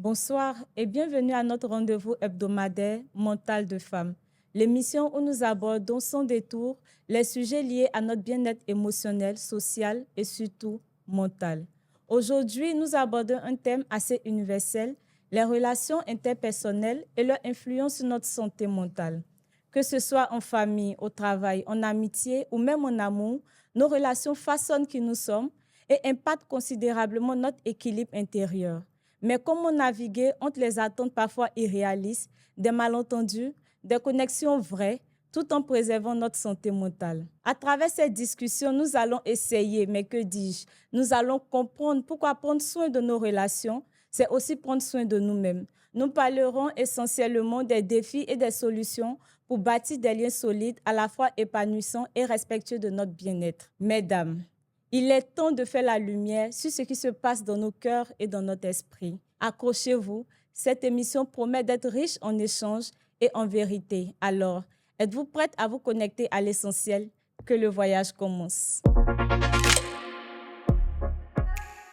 Bonsoir et bienvenue à notre rendez-vous hebdomadaire Mental de femmes, l'émission où nous abordons sans détour les sujets liés à notre bien-être émotionnel, social et surtout mental. Aujourd'hui, nous abordons un thème assez universel, les relations interpersonnelles et leur influence sur notre santé mentale. Que ce soit en famille, au travail, en amitié ou même en amour, nos relations façonnent qui nous sommes et impactent considérablement notre équilibre intérieur. Mais comment naviguer entre les attentes parfois irréalistes, des malentendus, des connexions vraies, tout en préservant notre santé mentale? À travers cette discussion, nous allons essayer, mais que dis-je, nous allons comprendre pourquoi prendre soin de nos relations, c'est aussi prendre soin de nous-mêmes. Nous parlerons essentiellement des défis et des solutions pour bâtir des liens solides, à la fois épanouissants et respectueux de notre bien-être. Mesdames, il est temps de faire la lumière sur ce qui se passe dans nos cœurs et dans notre esprit. Accrochez-vous, cette émission promet d'être riche en échanges et en vérité. Alors, êtes-vous prête à vous connecter à l'essentiel? Que le voyage commence.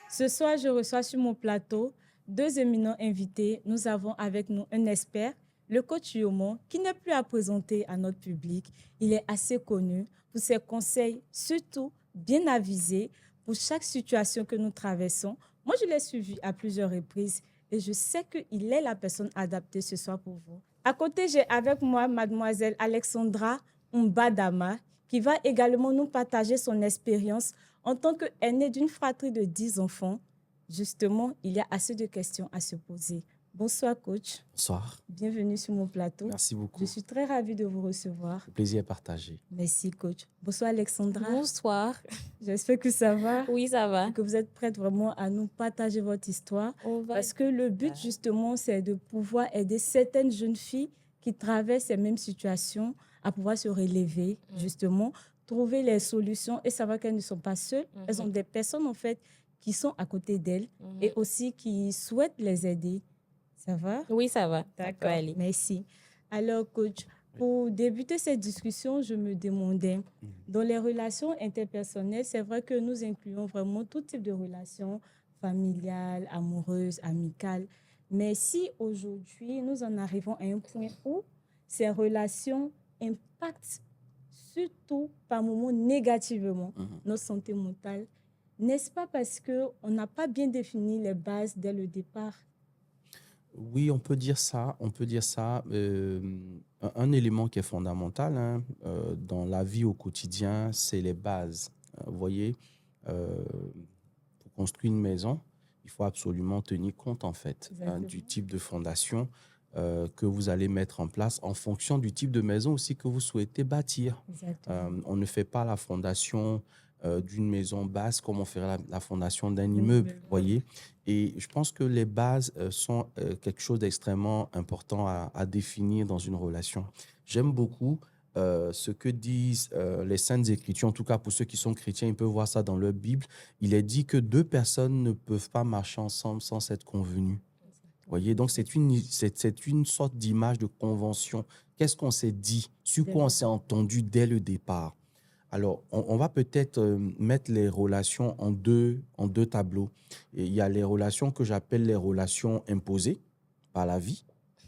Ce soir, je reçois sur mon plateau deux éminents invités. Nous avons avec nous un expert, le coach Yomo, qui n'est plus à présenter à notre public. Il est assez connu pour ses conseils, surtout bien avisés pour chaque situation que nous traversons. Moi, je l'ai suivi à plusieurs reprises et je sais qu'il est la personne adaptée ce soir pour vous. À côté, j'ai avec moi mademoiselle Alexandra Mbadama, qui va également nous partager son expérience en tant qu'aînée d'une fratrie de 10 enfants. Justement, il y a assez de questions à se poser. Bonsoir, coach. Bonsoir. Bienvenue sur mon plateau. Merci beaucoup. Je suis très ravie de vous recevoir. Le plaisir est partagé. Merci, coach. Bonsoir, Alexandra. Bonsoir. J'espère que ça va. Oui, ça va. Et que vous êtes prête vraiment à nous partager votre histoire. Parce que le but, justement, c'est de pouvoir aider certaines jeunes filles qui traversent ces mêmes situations à pouvoir se relever, justement, trouver les solutions et savoir qu'elles ne sont pas seules. Elles ont des personnes, en fait, qui sont à côté d'elles et aussi qui souhaitent les aider. Ça va? Oui, ça va. D'accord, merci. Alors, coach, pour débuter cette discussion, je me demandais, dans les relations interpersonnelles, c'est vrai que nous incluons vraiment tout type de relations, familiales, amoureuses, amicales. Mais si aujourd'hui, nous en arrivons à un point où ces relations impactent surtout par moments négativement notre santé mentale, n'est-ce pas parce qu'on n'a pas bien défini les bases dès le départ? Oui, on peut dire ça. On peut dire ça. Un élément qui est fondamental dans la vie au quotidien, c'est les bases. Vous voyez, pour construire une maison, il faut absolument tenir compte en fait du type de fondation que vous allez mettre en place en fonction du type de maison aussi que vous souhaitez bâtir. On ne fait pas la fondation d'une maison basse comme on ferait la fondation d'un immeuble, voyez. Et je pense que les bases sont quelque chose d'extrêmement important à définir dans une relation. J'aime beaucoup ce que disent les Saintes Écritures, en tout cas pour ceux qui sont chrétiens, ils peuvent voir ça dans leur Bible. Il est dit que deux personnes ne peuvent pas marcher ensemble sans s'être convenues. Voyez, donc c'est une sorte d'image de convention. Qu'est-ce qu'on s'est dit? Sur quoi on s'est entendu dès le départ? Alors, on va peut-être mettre les relations en deux tableaux. Et il y a les relations que j'appelle les relations imposées par la vie.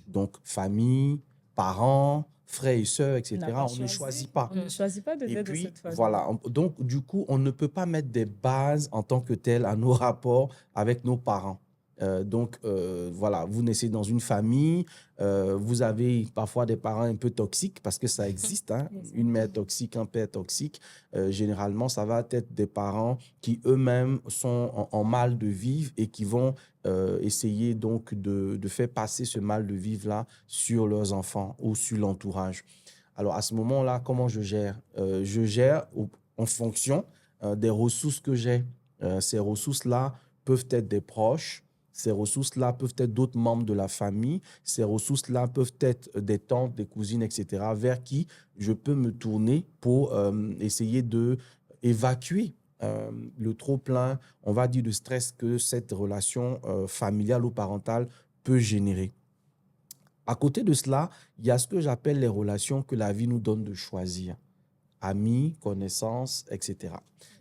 Donc, famille, parents, frères et sœurs, etc. On ne choisit pas. On ne choisit pas de Et vivre de puis, cette façon. voilà. Donc, du coup, on ne peut pas mettre des bases en tant que telles à nos rapports avec nos parents. Voilà, vous naissez dans une famille, vous avez parfois des parents un peu toxiques parce que ça existe, hein, une mère toxique, un père toxique. Généralement, ça va être des parents qui eux-mêmes sont en mal de vivre et qui vont essayer donc de faire passer ce mal de vivre-là sur leurs enfants ou sur l'entourage. Alors, à ce moment-là, comment je gère? Je gère en fonction des ressources que j'ai. Ces ressources-là peuvent être des proches. Ces ressources-là peuvent être d'autres membres de la famille. Ces ressources-là peuvent être des tantes, des cousines, etc., vers qui je peux me tourner pour essayer d'évacuer le trop-plein, on va dire, de stress que cette relation familiale ou parentale peut générer. À côté de cela, il y a ce que j'appelle les relations que la vie nous donne de choisir. Amis, connaissances, etc.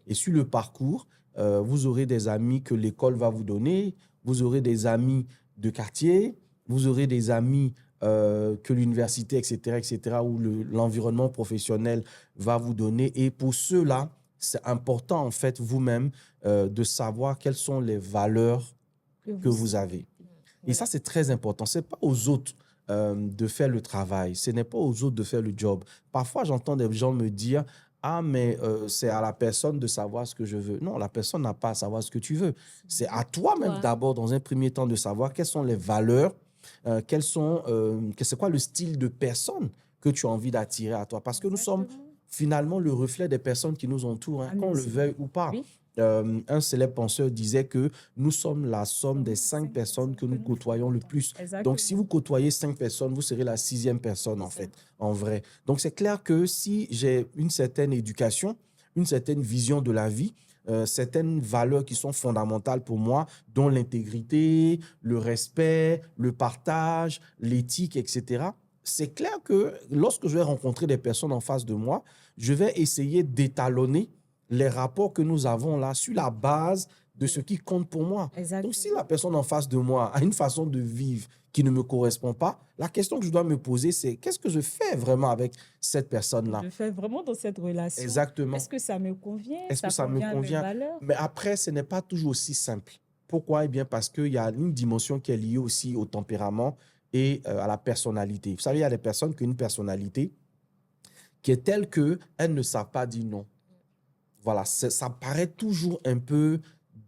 Et sur le parcours, vous aurez des amis que l'école va vous donner, vous aurez des amis de quartier, vous aurez des amis que l'université, etc., ou l'environnement professionnel va vous donner. Et pour ceux-là, c'est important, en fait, vous-même, de savoir quelles sont les valeurs Que que vous vous avez. Et ça, Voilà. c'est très important. Ce n'est pas aux autres de faire le travail. Ce n'est pas aux autres de faire le job. Parfois, j'entends des gens me dire, ah, mais c'est à la personne de savoir ce que je veux. Non, la personne n'a pas à savoir ce que tu veux. C'est à toi-même Toi. d'abord, dans un premier temps, de savoir quelles sont les valeurs, c'est quoi le style de personne que tu as envie d'attirer à toi. Parce que nous sommes Exactement. finalement le reflet des personnes qui nous entourent, hein, Ah, qu'on le merci. veuille ou pas. Oui. Un célèbre penseur disait que nous sommes la somme des Sommes 5 personnes que nous côtoyons le plus. Exactement. Donc, si vous côtoyez 5 personnes, vous serez la sixième personne, en C'est ça. fait, en vrai. Donc, c'est clair que si j'ai une certaine éducation, une certaine vision de la vie, certaines valeurs qui sont fondamentales pour moi, dont l'intégrité, le respect, le partage, l'éthique, etc., c'est clair que lorsque je vais rencontrer des personnes en face de moi, je vais essayer d'étalonner les rapports que nous avons là sur la base de ce qui compte pour moi. Donc, si la personne en face de moi a une façon de vivre qui ne me correspond pas, la question que je dois me poser, c'est qu'est-ce que je fais vraiment avec cette personne-là? Je fais vraiment dans cette relation. Exactement. Est-ce que ça me convient? Est-ce que ça me convient à mes convient? valeurs? Mais après, ce n'est pas toujours aussi simple. Pourquoi? Eh bien, parce qu'il y a une dimension qui est liée aussi au tempérament et à la personnalité. Vous savez, il y a des personnes qui ont une personnalité qui est telle qu'elles ne savent pas dire non. Voilà, ça paraît toujours un peu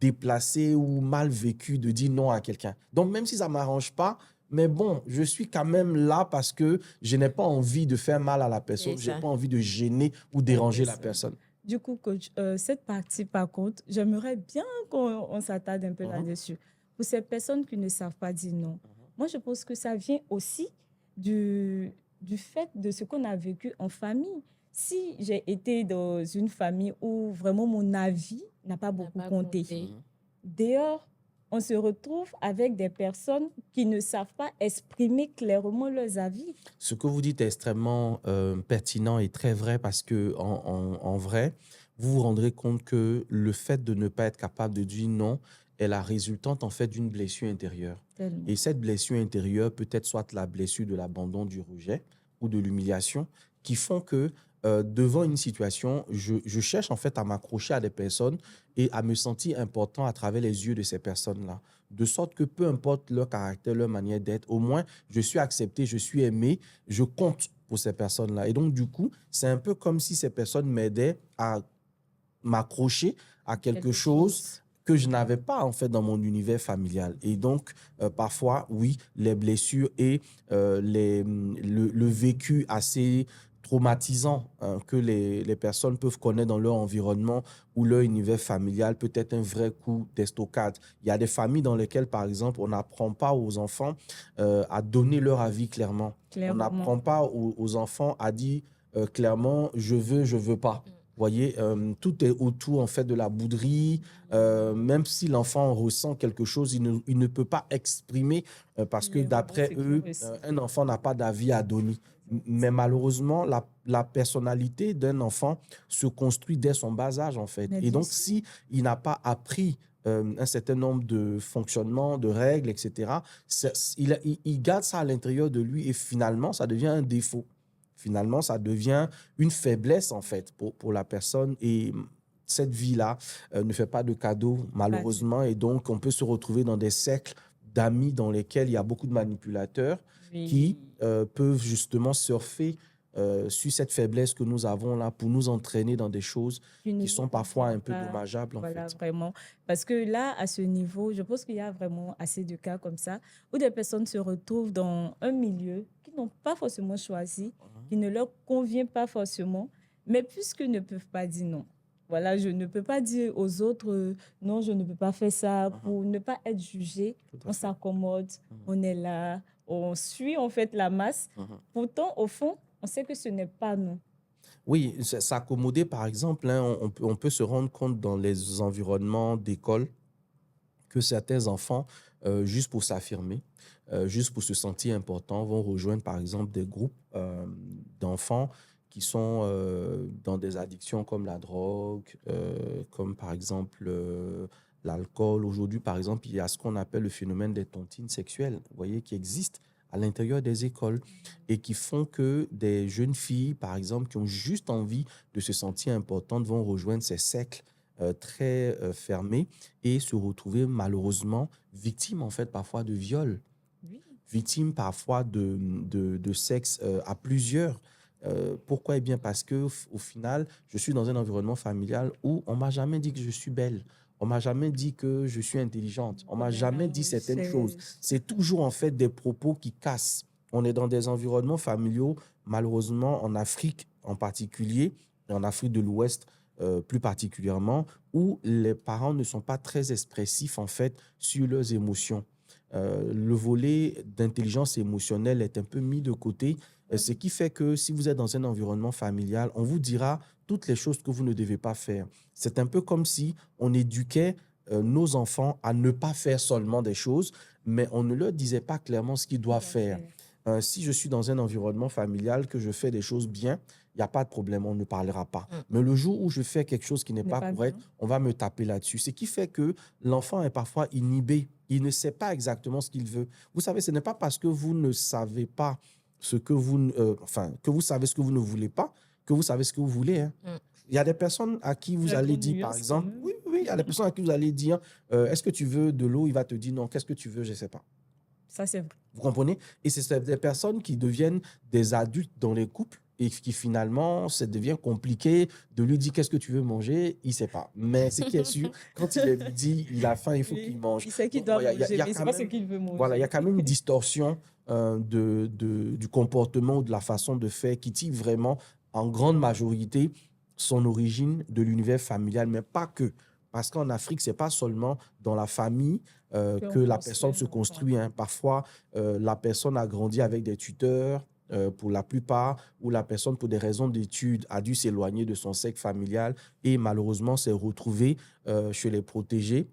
déplacé ou mal vécu de dire non à quelqu'un. Donc, même si ça ne m'arrange pas, mais bon, je suis quand même là parce que je n'ai pas envie de faire mal à la personne, C'est je n'ai ça. pas envie de gêner ou déranger la personne. personne. Du coup, coach, cette partie, par contre, j'aimerais bien qu'on s'attarde un peu là-dessus. Pour ces personnes qui ne savent pas dire non, moi, je pense que ça vient aussi du fait de ce qu'on a vécu en famille. Si j'ai été dans une famille où vraiment mon avis n'a pas beaucoup compté, dehors, on se retrouve avec des personnes qui ne savent pas exprimer clairement leurs avis. Ce que vous dites est extrêmement pertinent et très vrai parce que en vrai, vous vous rendrez compte que le fait de ne pas être capable de dire non est la résultante en fait d'une blessure intérieure. Tellement. Et cette blessure intérieure peut être soit la blessure de l'abandon, du rejet ou de l'humiliation qui font que devant une situation, je cherche en fait à m'accrocher à des personnes et à me sentir important à travers les yeux de ces personnes-là. De sorte que peu importe leur caractère, leur manière d'être, au moins je suis accepté, je suis aimé, je compte pour ces personnes-là. Et donc du coup, c'est un peu comme si ces personnes m'aidaient à m'accrocher à quelque chose que je n'avais pas en fait dans mon univers familial. Et donc, parfois, oui, les blessures et le vécu assez traumatisant que les personnes peuvent connaître dans leur environnement ou leur univers familial peut être un vrai coup d'estocade. Il y a des familles dans lesquelles, par exemple, on n'apprend pas aux enfants à donner leur avis clairement. On n'apprend pas aux enfants à dire clairement, je veux pas. Vous voyez, tout est autour en fait de la bouderie. Même si l'enfant ressent quelque chose, il ne peut pas exprimer parce que d'après eux, un enfant n'a pas d'avis à donner. Mais malheureusement, la personnalité d'un enfant se construit dès son bas âge en fait. Mais Et bien donc, sûr. si il n'a pas appris un certain nombre de fonctionnements, de règles, etc., il garde ça à l'intérieur de lui et finalement, ça devient un défaut. Finalement, ça devient une faiblesse, en fait, pour la personne. Et cette vie-là ne fait pas de cadeaux, malheureusement. Et donc, on peut se retrouver dans des cercles d'amis dans lesquels il y a beaucoup de manipulateurs qui peuvent justement surfer sur cette faiblesse que nous avons là pour nous entraîner dans des choses qui sont parfois un peu dommageables, en Voilà, fait. vraiment. Parce que là, à ce niveau, je pense qu'il y a vraiment assez de cas comme ça où des personnes se retrouvent dans un milieu qu'ils n'ont pas forcément choisi, qui ne leur convient pas forcément, mais puisqu'ils ne peuvent pas dire non. Voilà, je ne peux pas dire aux autres, non, je ne peux pas faire ça pour ne pas être jugé. On s'accommode, on est là, on suit en fait la masse. Pourtant, au fond, on sait que ce n'est pas nous. Oui, s'accommoder, par exemple, hein, on peut se rendre compte dans les environnements d'école que certains enfants, juste pour s'affirmer, juste pour se sentir importants, vont rejoindre, par exemple, des groupes d'enfants qui sont dans des addictions comme la drogue, comme, par exemple, l'alcool. Aujourd'hui, par exemple, il y a ce qu'on appelle le phénomène des tontines sexuelles, vous voyez, qui existe à l'intérieur des écoles et qui font que des jeunes filles, par exemple, qui ont juste envie de se sentir importantes, vont rejoindre ces cercles très fermés et se retrouver malheureusement victimes, en fait, parfois de viols, Oui. victimes parfois de sexe à plusieurs. Pourquoi? Eh bien, parce que au final, je suis dans un environnement familial où on m'a jamais dit que je suis belle. On m'a jamais dit que je suis intelligente. On m'a jamais Voilà, dit oui, certaines choses. C'est toujours en fait des propos qui cassent. On est dans des environnements familiaux, malheureusement en Afrique en particulier, et en Afrique de l'Ouest plus particulièrement, où les parents ne sont pas très expressifs en fait sur leurs émotions. Le volet d'intelligence émotionnelle est un peu mis de côté, ce qui fait que si vous êtes dans un environnement familial, on vous dira toutes les choses que vous ne devez pas faire. C'est un peu comme si on éduquait nos enfants à ne pas faire seulement des choses, mais on ne leur disait pas clairement ce qu'ils il doivent doit faire. faire. Si je suis dans un environnement familial, que je fais des choses bien, il n'y a pas de problème, on ne parlera pas. Mais le jour où je fais quelque chose qui n'est N'est pas pas correct, bien. on va me taper là-dessus. Ce qui fait que l'enfant est parfois inhibé. Il ne sait pas exactement ce qu'il veut. Vous savez, ce n'est pas parce que vous ne savez pas ce que vous, enfin, que vous savez ce que vous ne voulez pas, que vous savez ce que vous voulez, hein. Il y a des personnes à qui vous La allez grande dire, par nuance quand exemple, même. oui, oui, il y a des personnes à qui vous allez dire, est-ce que tu veux de l'eau? Il va te dire non. Qu'est-ce que tu veux? Je ne sais pas. Ça, c'est vrai. Vous comprenez? Et c'est des personnes qui deviennent des adultes dans les couples et qui finalement, ça devient compliqué de lui dire qu'est-ce que tu veux manger, il ne sait pas. Mais ce qui est sûr, quand il est midi, il a faim, il faut qu'il Oui, mange. il sait qu'il Donc, doit voilà, manger, il y a mais c'est quand pas ce même, qu'il veut voilà, il y a manger. quand même une distorsion du comportement ou de la façon de faire qui tire vraiment, en grande majorité, son origine de l'univers familial, mais pas que. Parce qu'en Afrique, ce n'est pas seulement dans la famille que Qu'on la construit personne un se enfant. construit, hein. Parfois, la personne a grandi avec des tuteurs pour la plupart, ou la personne, pour des raisons d'études, a dû s'éloigner de son cercle familial et malheureusement s'est retrouvée chez les protégés,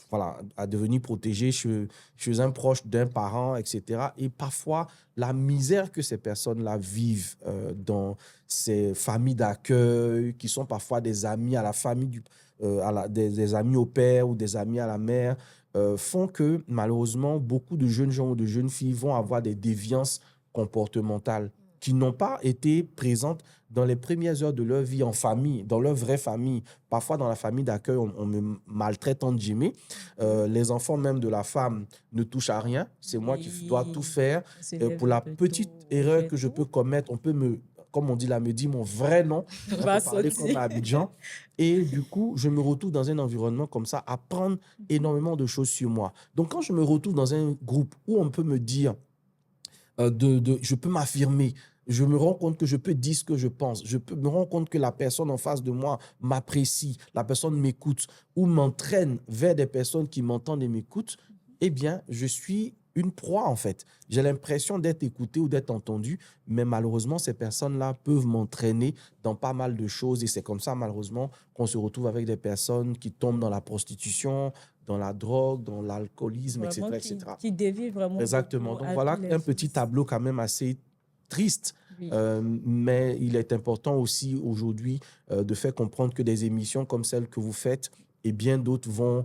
voilà, à devenir protégée chez un proche d'un parent, etc. Et parfois, la misère que ces personnes-là vivent dans ces familles d'accueil, qui sont parfois des amis à la famille, des amis au père ou des amis à la mère, font que malheureusement, beaucoup de jeunes gens ou de jeunes filles vont avoir des déviances comportementales qui n'ont pas été présentes dans les premières heures de leur vie en famille, dans leur vraie famille. Parfois, dans la famille d'accueil, on me maltraite entre guillemets. Les enfants même de la femme ne touchent à rien. C'est moi qui dois tout Oui, faire. on se lève Pour un la peu tôt, petite on erreur fait que je peux tout. commettre, on peut comme on dit là, me dire mon vrai nom. On Va peut parler comme sortir. à Abidjan. Et du coup, je me retrouve dans un environnement comme ça, à apprendre énormément de choses sur moi. Donc, quand je me retrouve dans un groupe où on peut me dire, je peux m'affirmer, je me rends compte que je peux dire ce que je pense, me rends compte que la personne en face de moi m'apprécie, la personne m'écoute ou m'entraîne vers des personnes qui m'entendent et m'écoutent, eh bien, je suis une proie en fait. J'ai l'impression d'être écouté ou d'être entendu, mais malheureusement, ces personnes-là peuvent m'entraîner dans pas mal de choses et c'est comme ça, malheureusement, qu'on se retrouve avec des personnes qui tombent dans la prostitution, dans la drogue, dans l'alcoolisme, Vraiment etc., qui, etc. qui dévie vraiment Exactement. beaucoup Donc à tous voilà les un petit vices. tableau quand même assez triste, Oui. mais il est important aussi aujourd'hui de faire comprendre que des émissions comme celle que vous faites et bien d'autres vont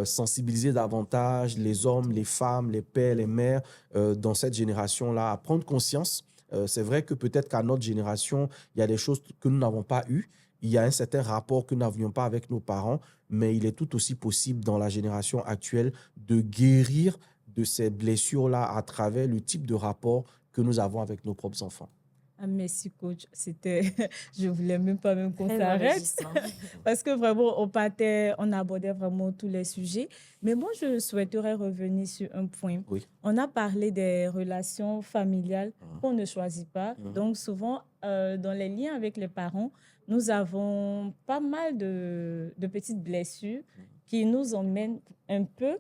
sensibiliser davantage les hommes, les femmes, les pères, les mères dans cette génération-là à prendre conscience. C'est vrai que peut-être qu'à notre génération, il y a des choses que nous n'avons pas eues. Il y a un certain rapport que nous n'avions pas avec nos parents, mais il est tout aussi possible dans la génération actuelle de guérir de ces blessures-là à travers le type de rapport que nous avons avec nos propres enfants. Ah, merci, coach. C'était, je voulais même pas même qu'on Très s'arrête enrichissant. parce que vraiment, on abordait vraiment tous les sujets. Mais moi, je souhaiterais revenir sur un point. Oui. On a parlé des relations familiales Mhm. qu'on ne choisit pas. Mhm. Donc, souvent, dans les liens avec les parents, nous avons pas mal de petites blessures qui nous emmènent un peu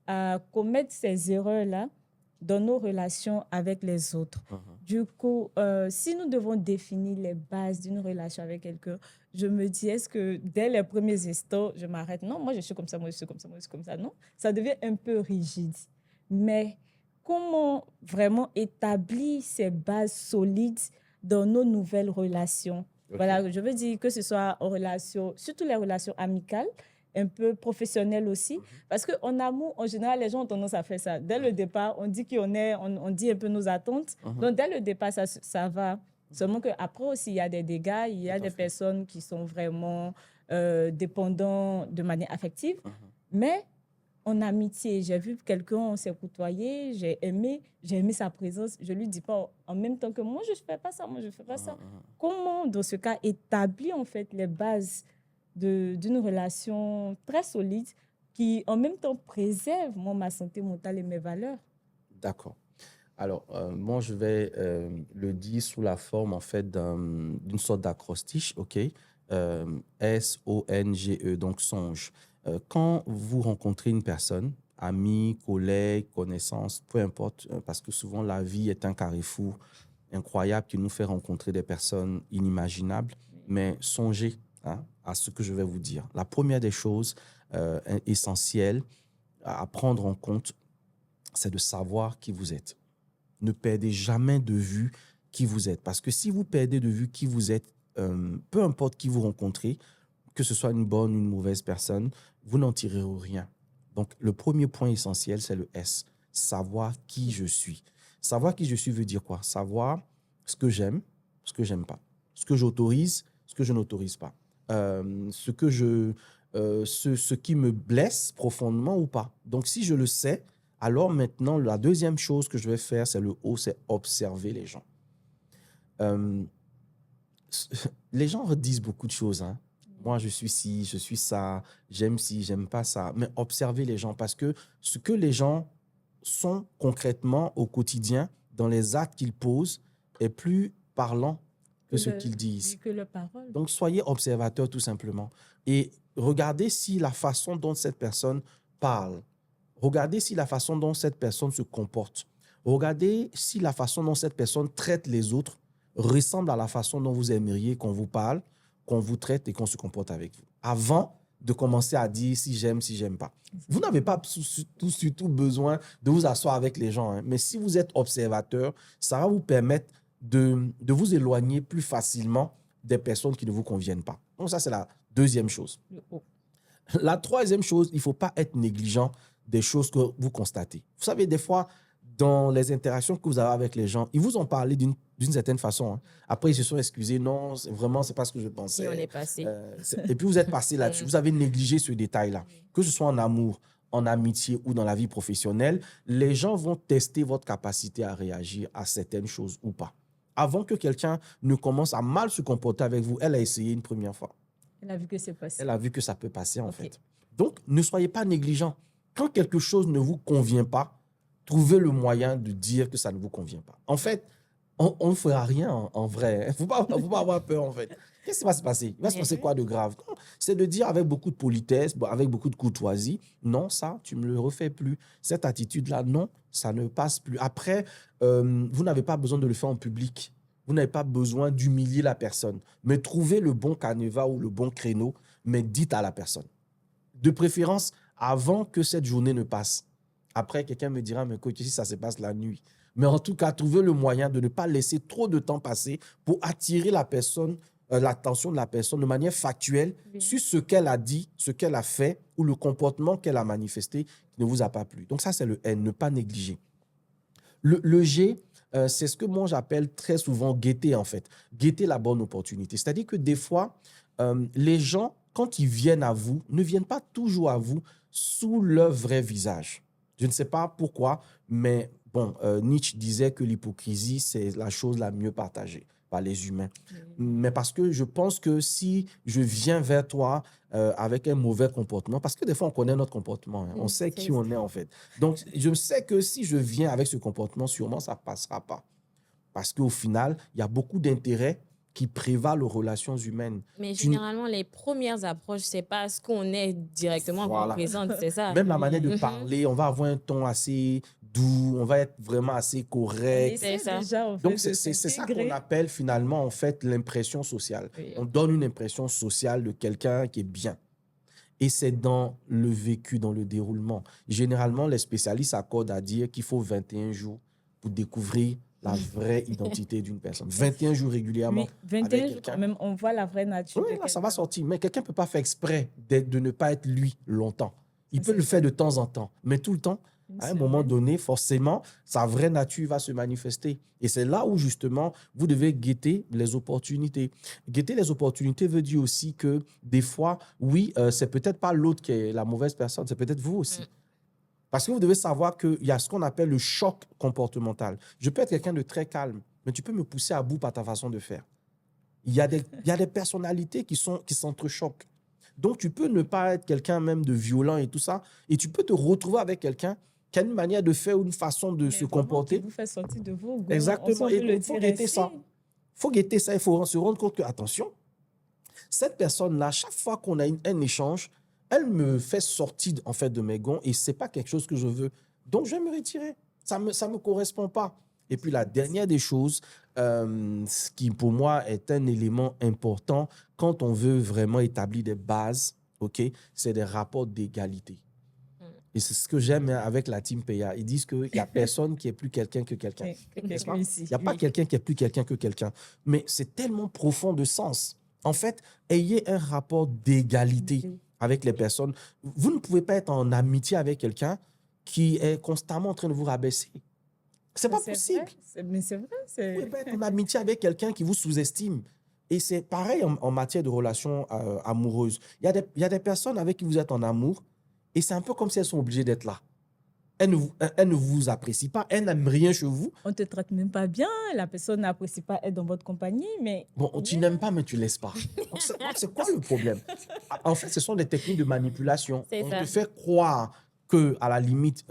à commettre ces erreurs-là dans nos relations avec les autres. Mhm. Du coup, si nous devons définir les bases d'une relation avec quelqu'un, je me dis, est-ce que dès les premiers instants, je m'arrête? Non, moi je suis comme ça, moi je suis comme ça, moi je suis comme ça. Non, ça devient un peu rigide. Mais comment vraiment établir ces bases solides dans nos nouvelles relations? Ok. Voilà, je veux dire que ce soit en relation, surtout les relations amicales, un peu professionnel aussi. Parce qu'en amour, en général, les gens ont tendance à faire ça. Dès le départ, on dit qui on est, on dit un peu nos attentes. Donc, dès le départ, ça va. Seulement qu'après aussi, il y a des dégâts, il y a des personnes qui sont vraiment dépendantes de manière affective. Mais en amitié, j'ai vu quelqu'un, on s'est côtoyé, j'ai aimé sa présence. Je lui dis pas en même temps que moi, je fais pas ça, moi, je fais pas ça. Comment, dans ce cas, établir en fait les bases d'une relation très solide qui, en même temps, préserve moi, ma santé mentale et mes valeurs? D'accord. Alors, moi, je vais le dire sous la forme, en fait, d'une sorte d'acrostiche, OK? SONGE, donc songe. Quand vous rencontrez une personne, ami, collègue, connaissance, peu importe, parce que souvent la vie est un carrefour incroyable qui nous fait rencontrer des personnes inimaginables, mais songez à ce que je vais vous dire. La première des choses essentielles à prendre en compte, c'est de savoir qui vous êtes. Ne perdez jamais de vue qui vous êtes. Parce que si vous perdez de vue qui vous êtes, peu importe qui vous rencontrez, que ce soit une bonne ou une mauvaise personne, vous n'en tirerez rien. Donc, le premier point essentiel, c'est le S. Savoir qui je suis. Savoir qui je suis veut dire quoi? Savoir ce que j'aime, ce que j'aime pas. Ce que j'autorise, ce que je n'autorise pas. Ce qui me blesse profondément ou pas. Donc, si je le sais, alors maintenant, la deuxième chose que je vais faire, c'est le O, c'est observer les gens. Les gens redisent beaucoup de choses. Moi, je suis ci, je suis ça, j'aime ci, j'aime pas ça. Mais observez les gens parce que ce que les gens sont concrètement au quotidien, dans les actes qu'ils posent, est plus parlant que ce qu'ils disent. Que leur parole. Donc, soyez observateur tout simplement. Et regardez si la façon dont cette personne parle, regardez si la façon dont cette personne se comporte, regardez si la façon dont cette personne traite les autres ressemble à la façon dont vous aimeriez qu'on vous parle, qu'on vous traite et qu'on se comporte avec vous. Avant de commencer à dire si j'aime pas. Vous n'avez pas surtout besoin de vous asseoir avec les gens, mais si vous êtes observateur, ça va vous permettre de vous éloigner plus facilement des personnes qui ne vous conviennent pas. Donc ça, c'est la deuxième chose. La troisième chose, il ne faut pas être négligent des choses que vous constatez. Vous savez, des fois, dans les interactions que vous avez avec les gens, ils vous ont parlé d'une certaine façon. Après, ils se sont excusés. Non, vraiment, ce n'est pas ce que je pensais. Et on est passé. Et puis, vous êtes passé là-dessus. Vous avez négligé ce détail-là. Que ce soit en amour, en amitié ou dans la vie professionnelle, les gens vont tester votre capacité à réagir à certaines choses ou pas. Avant que quelqu'un ne commence à mal se comporter avec vous, elle a essayé une première fois. Elle a vu que c'est possible. Elle a vu que ça peut passer, en fait. Donc, ne soyez pas négligent. Quand quelque chose ne vous convient pas, trouvez le moyen de dire que ça ne vous convient pas. En fait, on ne fera rien en vrai. Il ne faut pas avoir peur, en fait. Qu'est-ce qui va se passer? Il va se passer quoi de grave? C'est de dire avec beaucoup de politesse, avec beaucoup de courtoisie, non, ça, tu ne me le refais plus. Cette attitude-là, non, ça ne passe plus. Après, vous n'avez pas besoin de le faire en public. Vous n'avez pas besoin d'humilier la personne. Mais trouvez le bon canevas ou le bon créneau, mais dites à la personne. De préférence, avant que cette journée ne passe. Après, quelqu'un me dira, mais coach, si ça se passe la nuit. Mais en tout cas, trouvez le moyen de ne pas laisser trop de temps passer pour attirer la personne, l'attention de la personne de manière factuelle sur ce qu'elle a dit, ce qu'elle a fait ou le comportement qu'elle a manifesté qui ne vous a pas plu. Donc ça, c'est le N, ne pas négliger. Le G, c'est ce que moi j'appelle très souvent guetter, en fait. Guetter la bonne opportunité. C'est-à-dire que des fois, les gens, quand ils viennent à vous, ne viennent pas toujours à vous sous leur vrai visage. Je ne sais pas pourquoi, mais bon, Nietzsche disait que l'hypocrisie, c'est la chose la mieux partagée par les humains. Mais parce que je pense que si je viens vers toi avec un mauvais comportement, parce que des fois, on connaît notre comportement, on sait qui on est en fait. Donc, je sais que si je viens avec ce comportement, sûrement, ça ne passera pas. Parce qu'au final, il y a beaucoup d'intérêts qui prévalent aux relations humaines. Mais généralement, les premières approches, c'est pas ce qu'on est directement qu'on présente, c'est ça. Même la manière de parler, on va avoir un ton assez doux, on va être vraiment assez correct. C'est ça. Déjà, en fait, Donc, c'est ça qu'on appelle finalement, en fait, l'impression sociale. Oui. On donne une impression sociale de quelqu'un qui est bien. Et c'est dans le vécu, dans le déroulement. Généralement, les spécialistes accordent à dire qu'il faut 21 jours pour découvrir la vraie identité d'une personne. 21 jours régulièrement. Oui, 21 jours, quand même, on voit la vraie nature. Oui, là, ça va sortir. Mais quelqu'un ne peut pas faire exprès de ne pas être lui longtemps. Il peut le faire de temps en temps. Mais tout le temps, à un moment donné, forcément, sa vraie nature va se manifester. Et c'est là où, justement, vous devez guetter les opportunités. Guetter les opportunités veut dire aussi que, des fois, oui, c'est peut-être pas l'autre qui est la mauvaise personne, c'est peut-être vous aussi. Parce que vous devez savoir qu'il y a ce qu'on appelle le choc comportemental. Je peux être quelqu'un de très calme, mais tu peux me pousser à bout par ta façon de faire. Il y a des personnalités qui s'entrechoquent. Donc, tu peux ne pas être quelqu'un même de violent et tout ça, et tu peux te retrouver avec quelqu'un qui a une manière de faire ou une façon de se comporter. Qui vous fait sortir de vos goûts. Exactement. Et il faut guetter ça. Il faut guetter ça. Il faut se rendre compte que, attention, cette personne-là, chaque fois qu'on a un échange, elle me fait sortir en fait de mes gonds et ce n'est pas quelque chose que je veux. Donc, je vais me retirer. Ça me correspond pas. Et puis, la dernière des choses, ce qui pour moi est un élément important quand on veut vraiment établir des bases, c'est des rapports d'égalité. Et c'est ce que j'aime avec la team PA. Ils disent qu'il n'y a personne qui est plus quelqu'un que quelqu'un. Il n'y a pas quelqu'un qui est plus quelqu'un que quelqu'un. Mais c'est tellement profond de sens. En fait, ayez un rapport d'égalité avec les personnes. Vous ne pouvez pas être en amitié avec quelqu'un qui est constamment en train de vous rabaisser. C'est pas possible. Mais c'est vrai. Vous ne pouvez pas être en amitié avec quelqu'un qui vous sous-estime. Et c'est pareil en matière de relations amoureuses. Il y a des personnes avec qui vous êtes en amour et c'est un peu comme si elles sont obligées d'être là. Elles ne vous apprécient pas, elles n'aiment rien chez vous. On ne te traite même pas bien, la personne n'apprécie pas être dans votre compagnie. Mais bon, tu n'aimes pas, mais tu ne laisses pas. C'est quoi le problème? En fait, ce sont des techniques de manipulation. On te fait croire qu'à la limite,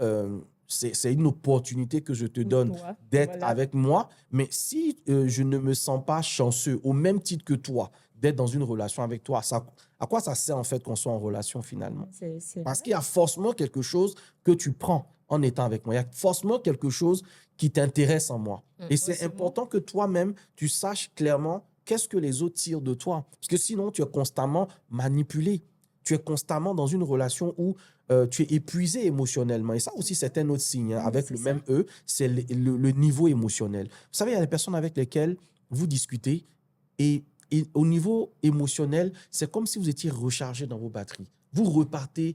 c'est une opportunité que je te donne d'être avec moi. Mais si je ne me sens pas chanceux, au même titre que toi, d'être dans une relation avec toi, à quoi ça sert en fait qu'on soit en relation finalement? Parce qu'il y a forcément quelque chose que tu prends en étant avec moi. Il y a forcément quelque chose qui t'intéresse en moi. Et c'est important que toi-même, tu saches clairement qu'est-ce que les autres tirent de toi. Parce que sinon, tu es constamment manipulé. Tu es constamment dans une relation où tu es épuisé émotionnellement. Et ça aussi, c'est un autre signe. Avec le même E, c'est le niveau émotionnel. Vous savez, il y a des personnes avec lesquelles vous discutez et au niveau émotionnel, c'est comme si vous étiez rechargé dans vos batteries. Vous repartez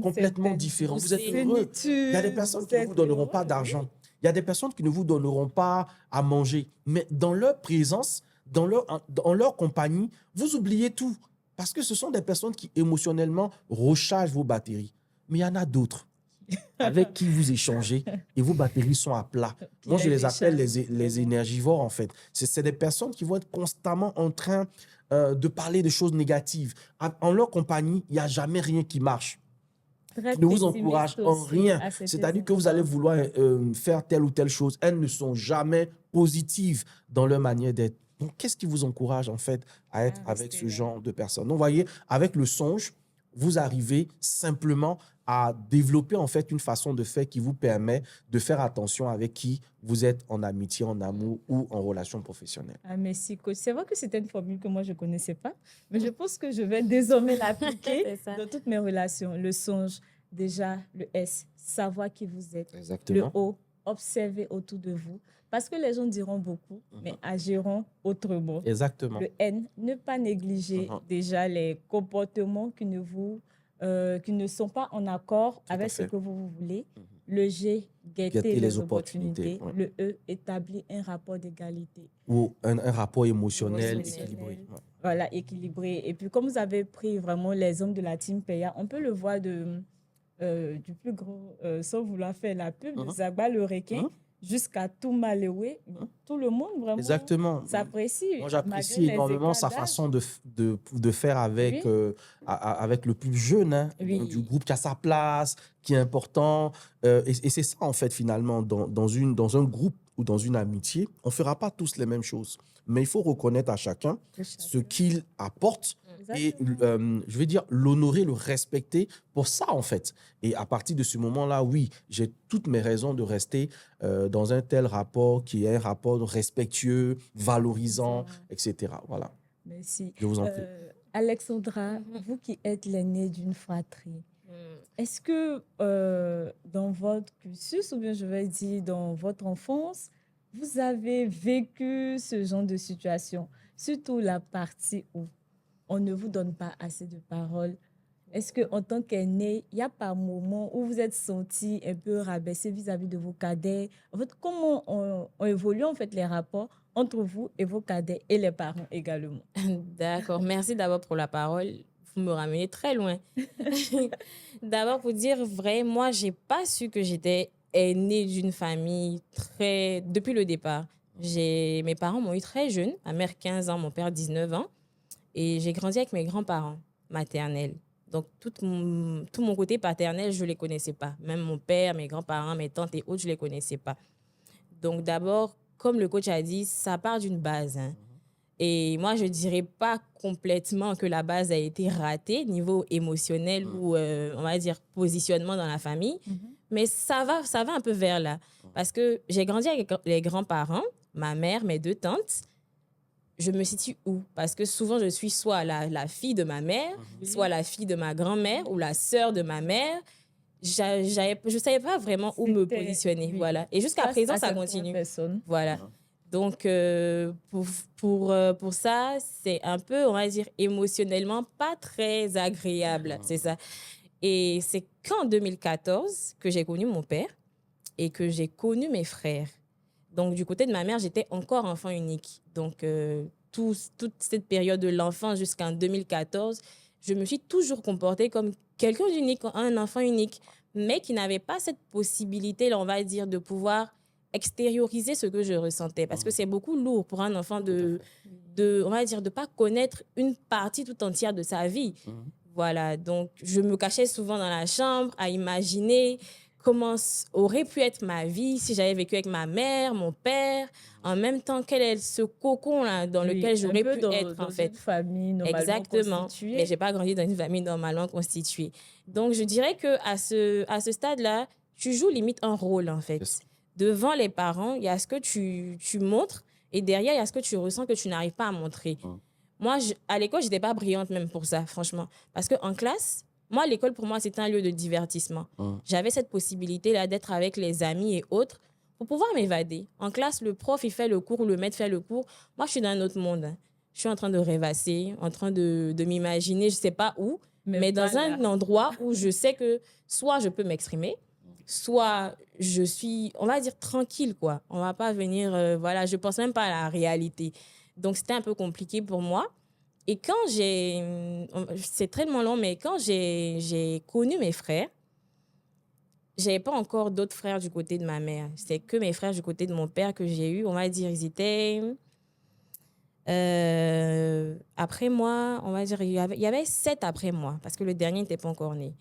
complètement différent. Vous êtes heureux. Il y a des personnes qui ne vous donneront pas d'argent. Il y a des personnes qui ne vous donneront pas à manger. Mais dans leur présence, dans leur compagnie, vous oubliez tout. Parce que ce sont des personnes qui émotionnellement rechargent vos batteries. Mais il y en a d'autres avec qui vous échangez et vos batteries sont à plat. Moi, je les appelle les énergivores, en fait. C'est des personnes qui vont être constamment en train de parler de choses négatives. En leur compagnie, il n'y a jamais rien qui marche. Qui ne vous encourage en rien. C'est-à-dire que vous allez vouloir faire telle ou telle chose. Elles ne sont jamais positives dans leur manière d'être. Donc, qu'est-ce qui vous encourage, en fait, à être avec ce genre de personnes? Donc, vous voyez, avec le songe, vous arrivez simplement à développer en fait une façon de faire qui vous permet de faire attention avec qui vous êtes en amitié, en amour ou en relation professionnelle. Ah, merci, coach. C'est vrai que c'était une formule que moi, je ne connaissais pas, mais je pense que je vais désormais l'appliquer dans toutes mes relations. Le songe, déjà, le S, savoir qui vous êtes. Exactement. Le O, observer autour de vous. Parce que les gens diront beaucoup, mais agiront autrement. Exactement. Le N, ne pas négliger déjà les comportements qui ne sont pas en accord avec ce que vous voulez. Le G, guetter les opportunités. Le E, établir un rapport d'égalité. Ou un rapport émotionnel équilibré. Voilà, équilibré. Et puis, comme vous avez pris vraiment les hommes de la team PA, on peut le voir du plus gros, sans vouloir faire la pub, de Zagba le requin, jusqu'à Touma Lewe, tout le monde vraiment s'apprécie. Moi, j'apprécie énormément sa façon de faire avec le plus jeune du groupe qui a sa place, qui est important. Et c'est ça, en fait, finalement, dans un groupe ou dans une amitié, on ne fera pas tous les mêmes choses. Mais il faut reconnaître à chacun ce qu'il apporte et, je vais dire, l'honorer, le respecter pour ça, en fait. Et à partir de ce moment-là, oui, j'ai toutes mes raisons de rester dans un tel rapport qui est un rapport respectueux, valorisant, etc. Voilà. Merci. Je vous en prie. Alexandra, vous qui êtes l'aînée d'une fratrie, est-ce que dans votre cursus, ou bien je vais dire dans votre enfance, vous avez vécu ce genre de situation, surtout la partie où on ne vous donne pas assez de paroles. Est-ce qu'en tant qu'aîné, il n'y a pas un moment où vous êtes senti un peu rabaissé vis-à-vis de vos cadets? En fait, comment ont évolué en fait, les rapports entre vous et vos cadets et les parents également? D'accord. Merci d'abord pour la parole. Vous me ramenez très loin. D'abord, pour dire vrai, moi, j'ai pas su que j'étais aînée d'une famille très... Depuis le départ. Mes parents m'ont eu très jeune. Ma mère, 15 ans, mon père, 19 ans. Et j'ai grandi avec mes grands-parents maternels. Donc, tout mon côté paternel, je ne les connaissais pas. Même mon père, mes grands-parents, mes tantes et autres, je ne les connaissais pas. Donc, d'abord, comme le coach a dit, ça part d'une base. Hein. Et moi, je ne dirais pas complètement que la base a été ratée, niveau émotionnel ou, on va dire, positionnement dans la famille. Mais ça va un peu vers là. Parce que j'ai grandi avec les grands-parents, ma mère, mes deux tantes. Je me situe où? Parce que souvent, je suis soit la fille de ma mère, soit la fille de ma grand-mère ou la sœur de ma mère. Je ne savais pas vraiment où me positionner. Oui. Voilà. Et jusqu'à présent, ça continue. Voilà. Donc, pour ça, c'est un peu, on va dire, émotionnellement pas très agréable. C'est ça. Et c'est qu'en 2014 que j'ai connu mon père et que j'ai connu mes frères. Donc, du côté de ma mère, j'étais encore enfant unique. Donc, toute cette période de l'enfance jusqu'en 2014, je me suis toujours comportée comme quelqu'un d'unique, un enfant unique, mais qui n'avait pas cette possibilité, là, on va dire, de pouvoir extérioriser ce que je ressentais. Parce que c'est beaucoup lourd pour un enfant on va dire, de pas connaître une partie tout entière de sa vie. Voilà, donc je me cachais souvent dans la chambre à imaginer comment aurait pu être ma vie si j'avais vécu avec ma mère, mon père, en même temps, quel est ce cocon-là dans lequel j'aurais pu être, en fait. Une famille normalement constituée. Mais je n'ai pas grandi dans une famille normalement constituée. Donc, je dirais qu'à ce stade-là, tu joues limite un rôle, en fait. Yes. Devant les parents, il y a ce que tu montres et derrière, il y a ce que tu ressens que tu n'arrives pas à montrer. Moi, à l'école, je n'étais pas brillante même pour ça, franchement. Parce qu'en classe, moi, l'école, pour moi, c'était un lieu de divertissement. J'avais cette possibilité-là d'être avec les amis et autres pour pouvoir m'évader. En classe, le prof, il fait le cours, le maître fait le cours. Moi, je suis dans un autre monde. Je suis en train de rêvasser, en train de m'imaginer, je ne sais pas où, mais dans un endroit où je sais que soit je peux m'exprimer, soit je suis, on va dire, tranquille, quoi. On ne va pas venir, voilà, je ne pense même pas à la réalité. Donc, c'était un peu compliqué pour moi. Et quand c'est très long, mais quand j'ai connu mes frères, j'avais pas encore d'autres frères du côté de ma mère. C'était que mes frères du côté de mon père que j'ai eu. On va dire, ils étaient... après moi, on va dire, il y avait 7 après moi, parce que le dernier n'était pas encore né.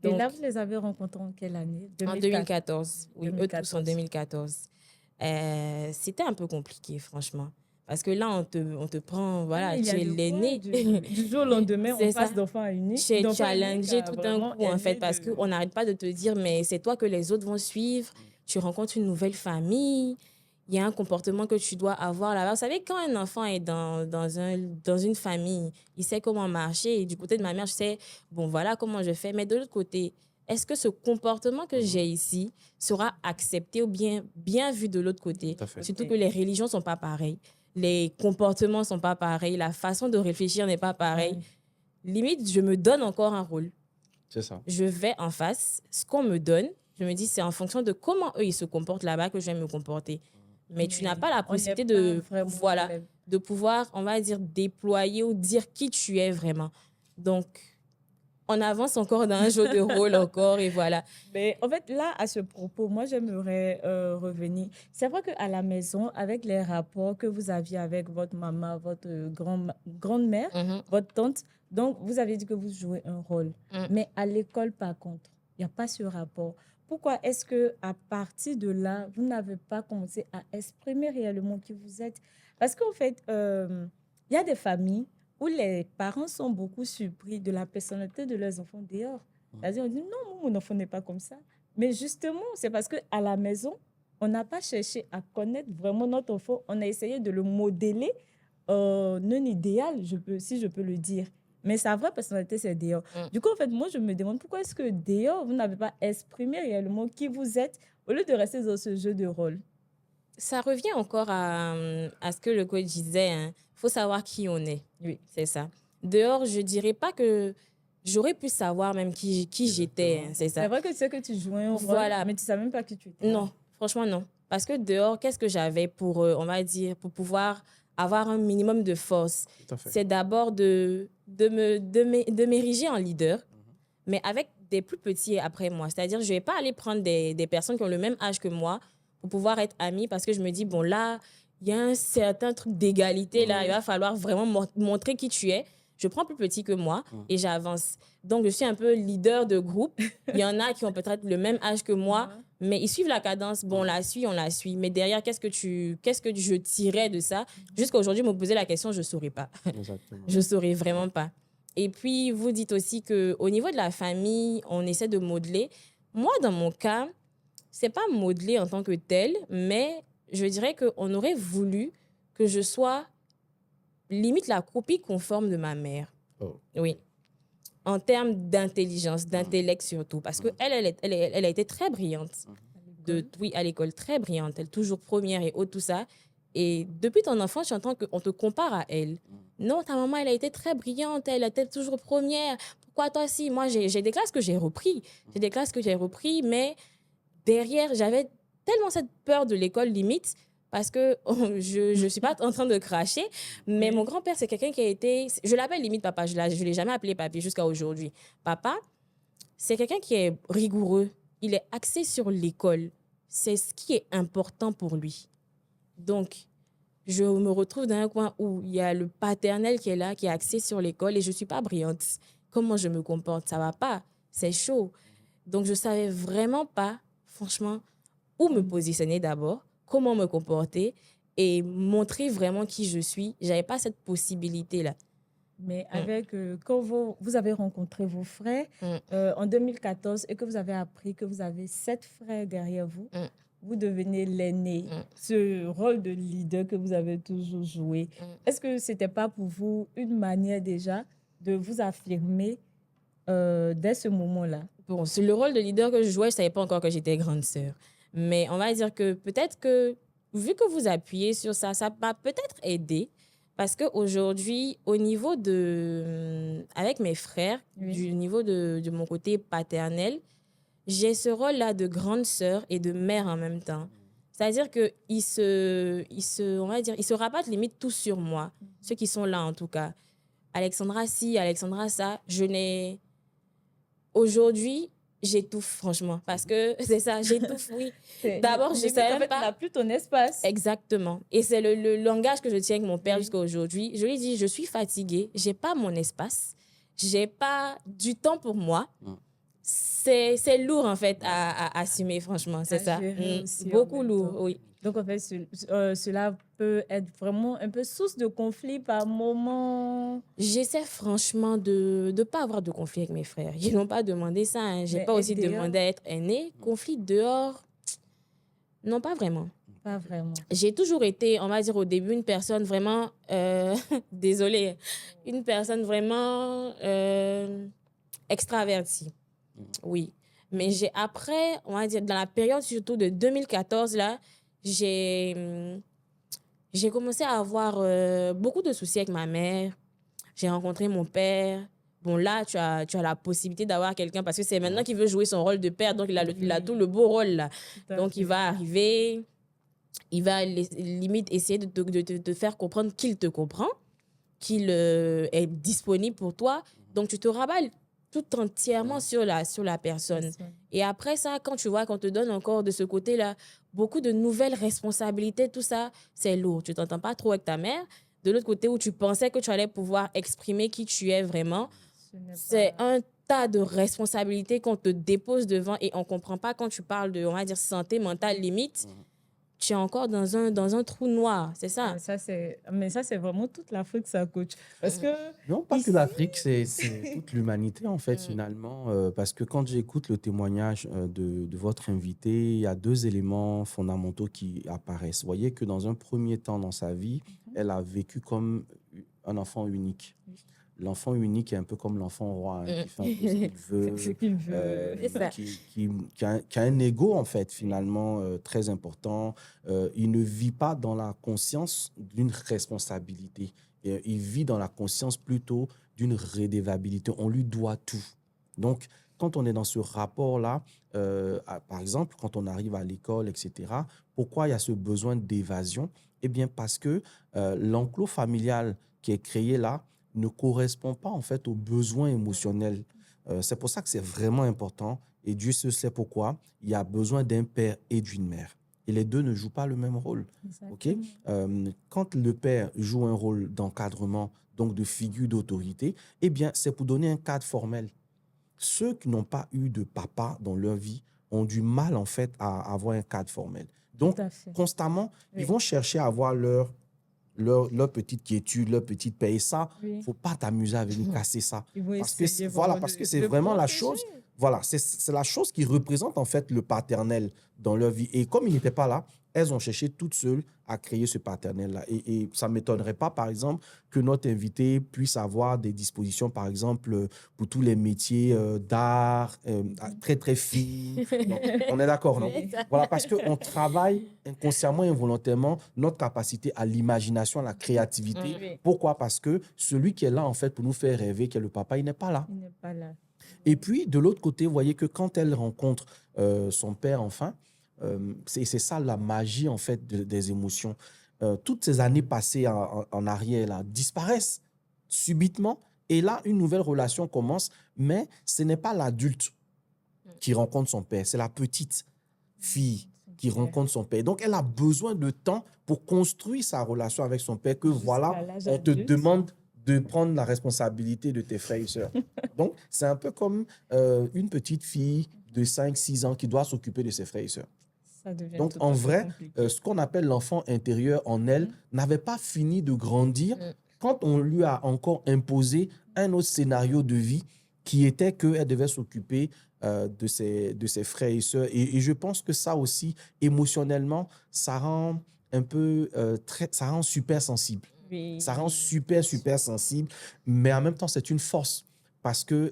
Donc, et là, vous les avez rencontrés en quelle année? En 2014. Oui, 2014. Eux tous en 2014. C'était un peu compliqué, franchement. Parce que là, on te prend, voilà, tu es l'aîné. Du jour au lendemain, on passe d'enfant à unique. Tu es challengé tout d'un coup, en fait, parce qu'on n'arrête pas de te dire, mais c'est toi que les autres vont suivre. Tu rencontres une nouvelle famille. Il y a un comportement que tu dois avoir là-bas. Vous savez, quand un enfant est dans une famille, il sait comment marcher. Et du côté de ma mère, je sais, bon, voilà comment je fais. Mais de l'autre côté, est-ce que ce comportement que j'ai ici sera accepté ou bien vu de l'autre côté? Surtout que les religions ne sont pas pareilles. Les comportements ne sont pas pareils. La façon de réfléchir n'est pas pareille. Limite, je me donne encore un rôle. C'est ça. Je vais en face. Ce qu'on me donne, je me dis, c'est en fonction de comment eux, ils se comportent là-bas que je vais me comporter. Mais tu n'as pas la possibilité de pouvoir, on va dire, déployer ou dire qui tu es vraiment. Donc, on avance encore dans un jeu de rôle encore et voilà. Mais en fait, là, à ce propos, moi, j'aimerais revenir. C'est vrai qu'à la maison, avec les rapports que vous aviez avec votre maman, votre grand-mère, votre tante, donc vous avez dit que vous jouez un rôle. Mais à l'école, par contre, il n'y a pas ce rapport. Pourquoi est-ce qu'à partir de là, vous n'avez pas commencé à exprimer réellement qui vous êtes? Parce qu'en fait, il y a des familles où les parents sont beaucoup surpris de la personnalité de leurs enfants dehors. C'est-à-dire, on dit non, mon enfant n'est pas comme ça. Mais justement, c'est parce qu'à la maison, on n'a pas cherché à connaître vraiment notre enfant. On a essayé de le modeler non idéal, si je peux le dire. Mais sa vraie personnalité, c'est dehors. Du coup, en fait, moi, je me demande pourquoi est-ce que dehors, vous n'avez pas exprimé réellement qui vous êtes au lieu de rester dans ce jeu de rôle? Ça revient encore à ce que le coach disait. Il faut savoir qui on est. Oui. C'est ça. Dehors, je dirais pas que j'aurais pu savoir même qui j'étais. C'est C'est ça. vrai que tu sais que tu jouais un rôle, Voilà. mais tu ne savais même pas qui tu étais. Non, franchement, non. Parce que dehors, qu'est-ce que j'avais pour, on va dire, pour pouvoir avoir un minimum de force? Tout à fait. C'est d'abord de m'ériger en leader, mais avec des plus petits après moi. C'est-à-dire, je ne vais pas aller prendre des personnes qui ont le même âge que moi pour pouvoir être amie parce que je me dis, bon, là, il y a un certain truc d'égalité, là, il va falloir vraiment montrer qui tu es. Je prends plus petit que moi et j'avance. Donc, je suis un peu leader de groupe. Il y en a qui ont peut-être le même âge que moi, mais ils suivent la cadence. Bon, on la suit. Mais derrière, qu'est-ce que je tirais de ça? Jusqu'à aujourd'hui, me poser la question, je ne saurais pas. Exactement. Je ne saurais vraiment pas. Et puis, vous dites aussi qu'au niveau de la famille, on essaie de modeler. Moi, dans mon cas, ce n'est pas modeler en tant que tel, mais je dirais qu'on aurait voulu que je sois limite la copie conforme de ma mère. Oh. Oui. En termes d'intelligence, d'intellect surtout. Parce qu'elle a été très brillante. Oui, à l'école, très brillante. Elle toujours première et haute, tout ça. Et depuis ton enfance, j'entends qu'on te compare à elle. Non, ta maman, elle a été très brillante. Elle était toujours première. Pourquoi toi, si? Moi, j'ai des classes que j'ai repris. Mais derrière, j'avais tellement cette peur de l'école limite parce que je ne suis pas en train de cracher, mais mon grand-père, c'est quelqu'un qui a été... Je l'appelle limite papa, je ne l'ai jamais appelé papy jusqu'à aujourd'hui. Papa, c'est quelqu'un qui est rigoureux, il est axé sur l'école. C'est ce qui est important pour lui. Donc, je me retrouve dans un coin où il y a le paternel qui est là, qui est axé sur l'école et je ne suis pas brillante. Comment je me comporte? Ça ne va pas, c'est chaud. Donc, je ne savais vraiment pas, franchement, où me positionner d'abord, comment me comporter et montrer vraiment qui je suis. Je n'avais pas cette possibilité-là. Mais avec, quand vous avez rencontré vos frères en 2014 et que vous avez appris que vous avez 7 frères derrière vous, vous devenez l'aîné. Ce rôle de leader que vous avez toujours joué, est-ce que ce n'était pas pour vous une manière déjà de vous affirmer dès ce moment-là? Bon, c'est le rôle de leader que je jouais, je ne savais pas encore que j'étais grande sœur. Mais on va dire que peut-être que, vu que vous appuyez sur ça, ça m'a peut-être aidé. Parce qu'aujourd'hui, au niveau avec mes frères, du niveau de mon côté paternel, j'ai ce rôle-là de grande sœur et de mère en même temps. C'est-à-dire qu'ils on va dire, ils se rabattent limite tous sur moi, ceux qui sont là en tout cas. Alexandra ci, Alexandra ça, aujourd'hui, j'étouffe, franchement. Parce que c'est ça, j'étouffe, oui. D'abord, je ne savais même pas. Tu n'as plus ton espace. Exactement. Et c'est le langage que je tiens avec mon père jusqu'à aujourd'hui. Je lui dis, je suis fatiguée, je n'ai pas mon espace, je n'ai pas du temps pour moi. C'est lourd, en fait, à assumer, franchement. C'est ça. Beaucoup lourd, oui. Donc, en fait, cela peut être vraiment un peu source de conflit par moment. J'essaie franchement de ne pas avoir de conflit avec mes frères. Ils n'ont pas demandé ça. Hein. Je n'ai pas aussi demandé à être aînée. Conflit dehors, non, pas vraiment. Pas vraiment. J'ai toujours été, on va dire au début, une personne vraiment... désolée. Une personne vraiment extravertie. Oui. Mais après, on va dire, dans la période surtout de 2014, là, j'ai commencé à avoir beaucoup de soucis avec ma mère. J'ai rencontré mon père. Bon, là, tu as la possibilité d'avoir quelqu'un parce que c'est maintenant qu'il veut jouer son rôle de père. Donc, il a tout le beau rôle, là. Donc, il va arriver, il va limite essayer de te faire comprendre qu'il te comprend, qu'il est disponible pour toi. Donc, tu te rabats tout entièrement sur la personne. Et après ça, quand tu vois qu'on te donne encore de ce côté-là beaucoup de nouvelles responsabilités, tout ça, c'est lourd. Tu t'entends pas trop avec ta mère. De l'autre côté, où tu pensais que tu allais pouvoir exprimer qui tu es vraiment, c'est un tas de responsabilités qu'on te dépose devant et on comprend pas quand tu parles de, on va dire, santé mentale limite. Tu es encore dans un trou noir, c'est ça. Mais ça, c'est vraiment toute l'Afrique, ça, coach. Parce que non, pas que l'Afrique, c'est toute l'humanité, en fait, finalement. Parce que quand j'écoute le témoignage de votre invité, il y a 2 éléments fondamentaux qui apparaissent. Vous voyez que dans un premier temps dans sa vie, elle a vécu comme un enfant unique. l'enfant unique est un peu comme l'enfant roi, hein, qui fait un peu ce qu'il veut, Ce qu'il veut. C'est ça. qui a un ego, en fait, finalement, très important. Il ne vit pas dans la conscience d'une responsabilité. Il vit dans la conscience plutôt d'une redevabilité. On lui doit tout. Donc, quand on est dans ce rapport-là, par exemple, quand on arrive à l'école, etc., pourquoi il y a ce besoin d'évasion? Eh bien, parce que l'enclos familial qui est créé là ne correspond pas en fait aux besoins émotionnels. C'est pour ça que c'est vraiment important, et Dieu se sait pourquoi, il y a besoin d'un père et d'une mère. Et les deux ne jouent pas le même rôle. Ok. Exactement. Quand le père joue un rôle d'encadrement, donc de figure d'autorité, eh bien, c'est pour donner un cadre formel. Ceux qui n'ont pas eu de papa dans leur vie ont du mal, en fait, à avoir un cadre formel. Donc, Tout à fait. constamment, Oui. ils vont chercher à avoir leur petite quiétude, leur petite paix. Et ça, Oui. faut pas t'amuser à venir casser ça. Ils vont Parce que, essayer voilà, vraiment parce que de c'est de vraiment la protéger. chose, voilà, c'est la chose qui représente, en fait, le paternel dans leur vie. Et comme il n'était pas là, elles ont cherché toutes seules à créer ce paternel-là. Et ça ne m'étonnerait pas, par exemple, que notre invité puisse avoir des dispositions, par exemple, pour tous les métiers d'art, très, très fines. Donc, on est d'accord, non? Oui. Voilà, parce qu'on travaille inconsciemment et involontairement notre capacité à l'imagination, à la créativité. Oui. Pourquoi? Parce que celui qui est là, en fait, pour nous faire rêver, qui est le papa, il n'est pas là. Il n'est pas là. Et puis, de l'autre côté, vous voyez que quand elle rencontre son père, enfin, c'est ça la magie, en fait, des émotions. Toutes ces années passées en arrière, là, disparaissent subitement. Et là, une nouvelle relation commence, mais ce n'est pas l'adulte qui rencontre son père, c'est la petite fille qui Super. rencontre son père. Donc, elle a besoin de temps pour construire sa relation avec son père, que Jusqu'à voilà, l'âge on te adulte. demande de prendre la responsabilité de tes frères et sœurs. Donc, c'est un peu comme une petite fille de 5-6 ans qui doit s'occuper de ses frères et sœurs. Ça devient Donc, tout en à fait vrai, compliqué. ce qu'on appelle l'enfant intérieur en elle n'avait pas fini de grandir quand on lui a encore imposé un autre scénario de vie qui était qu'elle devait s'occuper de ses frères et sœurs. Et je pense que ça aussi, émotionnellement, ça rend un peu, ça rend super sensible. Oui. Ça rend super, super sensible, mais en même temps, c'est une force parce que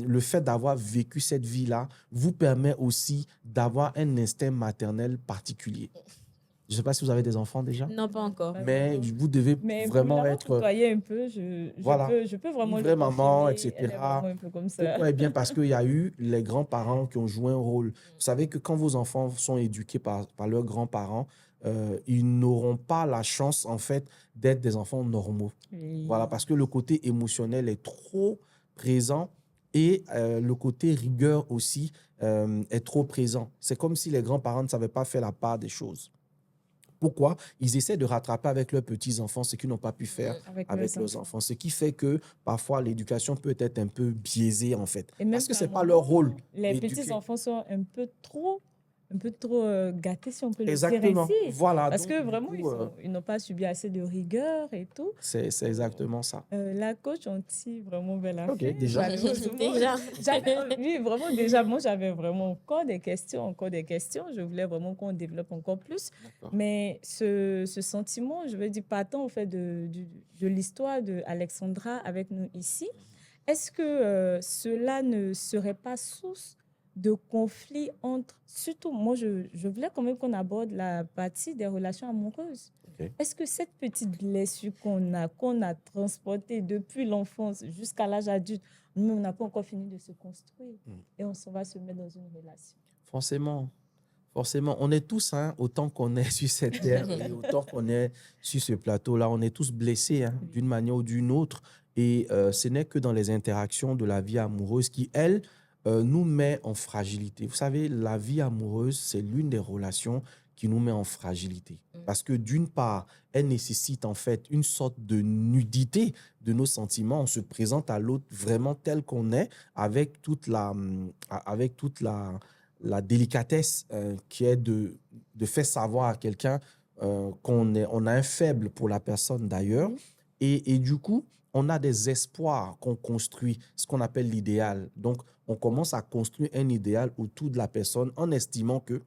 le fait d'avoir vécu cette vie-là vous permet aussi d'avoir un instinct maternel particulier. Je ne sais pas si vous avez des enfants déjà, Non, pas encore. mais vous devez Mais pour vraiment l'avoir être, côtoyée un peu, voilà, je peux vraiment une le vraie maman, confirmer. etc. Elle est vraiment un peu comme ça. Pourquoi? Eh bien, parce qu'il y a eu les grands-parents qui ont joué un rôle. Vous savez que quand vos enfants sont éduqués par leurs grands-parents, ils n'auront pas la chance, en fait, d'être des enfants normaux. Oui. Voilà, parce que le côté émotionnel est trop présent et le côté rigueur aussi est trop présent. C'est comme si les grands-parents ne savaient pas faire la part des choses. Pourquoi? Ils essaient de rattraper avec leurs petits-enfants ce qu'ils n'ont pas pu faire avec leurs enfants. Ce qui fait que parfois l'éducation peut être un peu biaisée, en fait. Et même Parce que par ce n'est pas leur moment, rôle les d'éduquer. petits-enfants sont un peu trop gâtés, si on peut le dire Exactement. ainsi. Voilà. Parce Donc, que du vraiment, coup, ils n'ont pas subi assez de rigueur et tout. c'est exactement ça. La coach, on tire vraiment vers la Ok, fin. déjà. Malheureusement, Déjà. oui, vraiment, déjà, moi, j'avais vraiment encore des questions. Je voulais vraiment qu'on développe encore plus. D'accord. Mais ce sentiment, je veux dire, partant en fait de l'histoire d'Alexandra avec nous ici, est-ce que cela ne serait pas source de conflit entre, surtout, moi, je voulais quand même qu'on aborde la partie des relations amoureuses. Ok. Est-ce que cette petite blessure qu'on a transportée depuis l'enfance jusqu'à l'âge adulte, nous, on n'a pas encore fini de se construire et on s'en va se mettre dans une relation? Forcément. Forcément, on est tous, hein, autant qu'on est sur cette terre et autant qu'on est sur ce plateau-là, on est tous blessés hein, d'une manière ou d'une autre. Et ce n'est que dans les interactions de la vie amoureuse qui, elle, nous met en fragilité. Vous savez, la vie amoureuse, c'est l'une des relations qui nous met en fragilité. Parce que d'une part, elle nécessite en fait une sorte de nudité de nos sentiments. On se présente à l'autre vraiment tel qu'on est, avec toute la délicatesse qui est de faire savoir à quelqu'un on a un faible pour la personne d'ailleurs. Et du coup, on a des espoirs qu'on construit, ce qu'on appelle l'idéal. Donc, on commence à construire un idéal autour de la personne en estimant que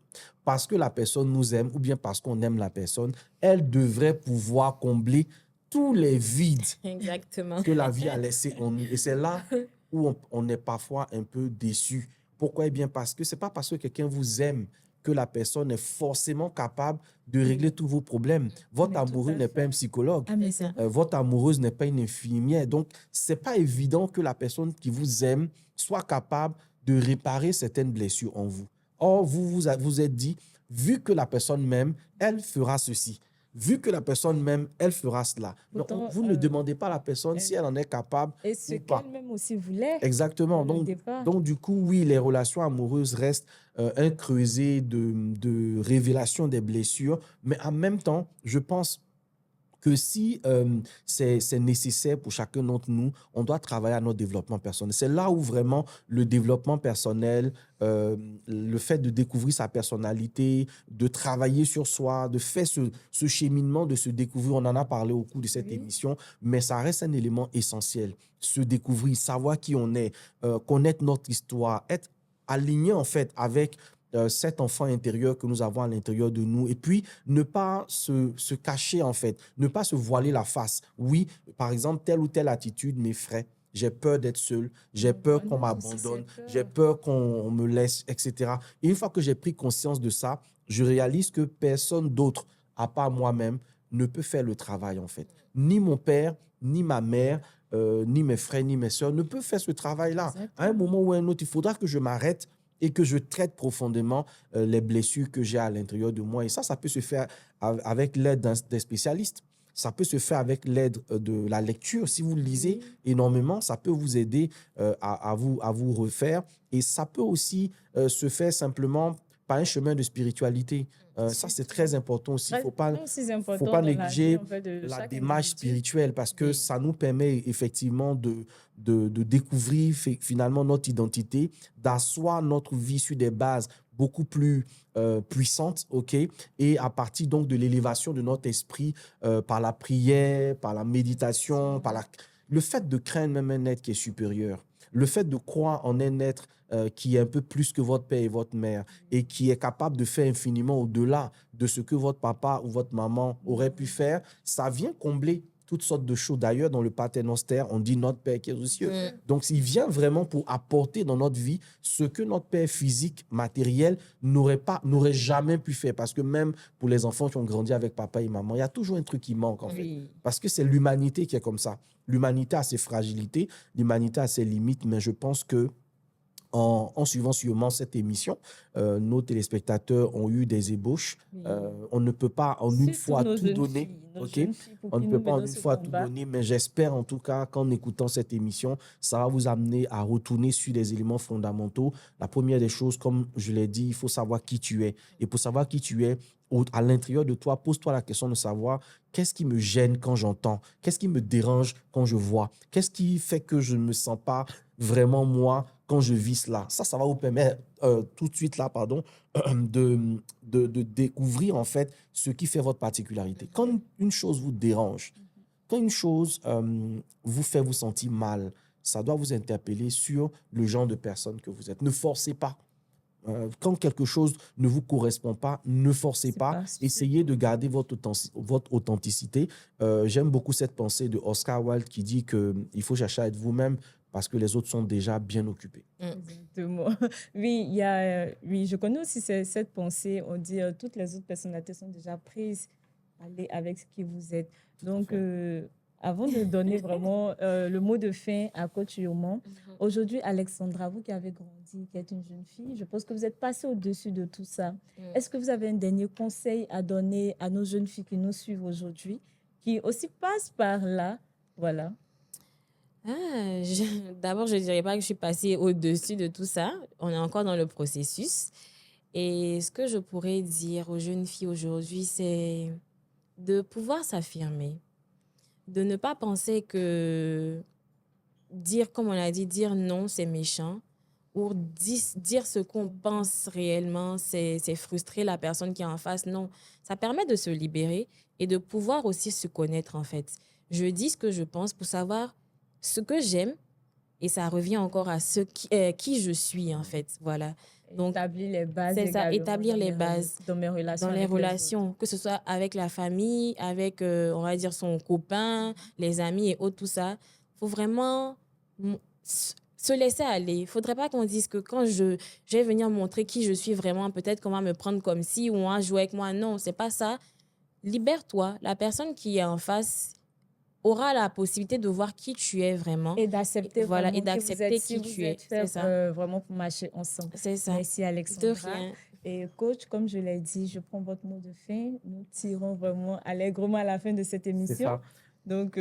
parce que la personne nous aime ou bien parce qu'on aime la personne, elle devrait pouvoir combler tous les vides Exactement. que la vie a laissés en nous. Et c'est là où on est parfois un peu déçu. Pourquoi? Eh bien, parce que ce n'est pas parce que quelqu'un vous aime que la personne est forcément capable de régler tous vos problèmes. Votre Mais tout amoureux à n'est pas fait. un psychologue. Ah, mais C'est c'est ça. vrai. Votre amoureuse n'est pas une infirmière. Donc, ce n'est pas évident que la personne qui vous aime soit capable de réparer certaines blessures en vous. Or, vous êtes dit, vu que la personne m'aime, elle fera ceci. Vu que la personne m'aime, elle fera cela. Donc, Pourtant, vous ne demandez pas à la personne si elle en est capable et ce ou pas. qu'elle-même aussi voulait Exactement. dès le Donc, départ. du coup, oui, les relations amoureuses restent un creuset de révélation des blessures. Mais en même temps, je pense que si c'est nécessaire pour chacun d'entre nous, on doit travailler à notre développement personnel. C'est là où vraiment le développement personnel, le fait de découvrir sa personnalité, de travailler sur soi, de faire ce cheminement, de se découvrir, on en a parlé au cours de cette Oui. émission, mais ça reste un élément essentiel. Se découvrir, savoir qui on est, connaître notre histoire, être aligné en fait avec cet enfant intérieur que nous avons à l'intérieur de nous et puis ne pas se cacher en fait, ne pas se voiler la face. Oui, par exemple, telle ou telle attitude m'effraie. J'ai peur d'être seul, j'ai peur qu'on Voilà, aussi m'abandonne, cette j'ai peur. peur qu'on me laisse, etc. Et une fois que j'ai pris conscience de ça, je réalise que personne d'autre, à part moi-même, ne peut faire le travail en fait. Ni mon père, ni ma mère, ni mes frères, ni mes sœurs ne peuvent faire ce travail-là. À un Exactement. moment ou à un autre, il faudra que je m'arrête et que je traite profondément les blessures que j'ai à l'intérieur de moi. Et ça peut se faire avec l'aide des spécialistes. Ça peut se faire avec l'aide de la lecture. Si vous lisez Oui. énormément, ça peut vous aider à vous refaire. Et ça peut aussi se faire simplement par un chemin de spiritualité. Ça, c'est très important aussi. Il ne Très aussi faut important pas dans la vie négliger en fait, de la chaque démarche individu. spirituelle parce que Oui. ça nous permet effectivement de découvrir finalement notre identité, d'asseoir notre vie sur des bases beaucoup plus puissantes, ok? Et à partir donc de l'élévation de notre esprit par la prière, par la méditation, le fait de craindre même un être qui est supérieur, le fait de croire en un être qui est un peu plus que votre père et votre mère et qui est capable de faire infiniment au-delà de ce que votre papa ou votre maman aurait pu faire, ça vient combler toutes sortes de choses. D'ailleurs, dans le Paternoster, on dit notre Père qui est aux cieux. Donc, il vient vraiment pour apporter dans notre vie ce que notre Père physique, matériel, n'aurait jamais pu faire. Parce que même pour les enfants qui ont grandi avec papa et maman, il y a toujours un truc qui manque, en fait. Oui. Parce que c'est l'humanité qui est comme ça. L'humanité a ses fragilités, l'humanité a ses limites, mais je pense que en suivant sûrement cette émission, nos téléspectateurs ont eu des ébauches. Oui. On ne peut pas en une Surtout fois nos tout jeunes donner. filles, nos OK? jeunes filles pour On ne qui peut nous pas en menons une ce fois tout combat. donner, mais j'espère en tout cas qu'en écoutant cette émission, ça va vous amener à retourner sur des éléments fondamentaux. La première des choses, comme je l'ai dit, il faut savoir qui tu es. Et pour savoir qui tu es, à l'intérieur de toi, pose-toi la question de savoir qu'est-ce qui me gêne quand j'entends, qu'est-ce qui me dérange quand je vois, qu'est-ce qui fait que je ne me sens pas vraiment moi quand je vis cela. Ça va vous permettre tout de suite là, pardon, de découvrir en fait ce qui fait votre particularité. Quand une chose vous dérange, quand une chose vous fait vous sentir mal, ça doit vous interpeller sur le genre de personne que vous êtes. Ne forcez pas. Quand quelque chose ne vous correspond pas, ne forcez C'est pas. pas Essayez de garder votre authenticité. J'aime beaucoup cette pensée de Oscar Wilde qui dit qu'il faut chercher à être vous-même parce que les autres sont déjà bien occupés. Exactement. Oui, oui, je connais aussi cette pensée. On dit toutes les autres personnalités sont déjà prises. Allez avec ce qui vous êtes. Donc, avant de donner vraiment le mot de fin à Coach Yoman, aujourd'hui, Alexandra, vous qui avez grandi, qui êtes une jeune fille, je pense que vous êtes passée au-dessus de tout ça. Est-ce que vous avez un dernier conseil à donner à nos jeunes filles qui nous suivent aujourd'hui, qui aussi passent par là? Voilà. D'abord, je ne dirais pas que je suis passée au-dessus de tout ça. On est encore dans le processus. Et ce que je pourrais dire aux jeunes filles aujourd'hui, c'est de pouvoir s'affirmer. De ne pas penser que dire, comme on l'a dit, dire non, c'est méchant. Ou dire ce qu'on pense réellement, c'est frustrer la personne qui est en face. Non, ça permet de se libérer et de pouvoir aussi se connaître, en fait. Je dis ce que je pense pour savoir ce que j'aime et ça revient encore à qui je suis, en fait. Voilà. Donc, établir les bases c'est ça, également établir les bases dans mes relations dans les avec les autres. relations, que ce soit avec la famille, avec, on va dire, son copain, les amis et autres, tout ça. Il faut vraiment se laisser aller. Il ne faudrait pas qu'on dise que quand je vais venir montrer qui je suis vraiment, peut-être qu'on va me prendre comme si ou on va jouer avec moi. Non, c'est pas ça. Libère-toi. La personne qui est en face aura la possibilité de voir qui tu es vraiment. Et d'accepter Voilà, vraiment et d'accepter qui qui vous tu es. êtes C'est fait ça. vraiment pour marcher ensemble. C'est ça. Merci De Alexandra. rien. Et coach, comme je l'ai dit, je prends votre mot de fin. Nous tirons vraiment allègrement à la fin de cette émission. C'est ça. Donc,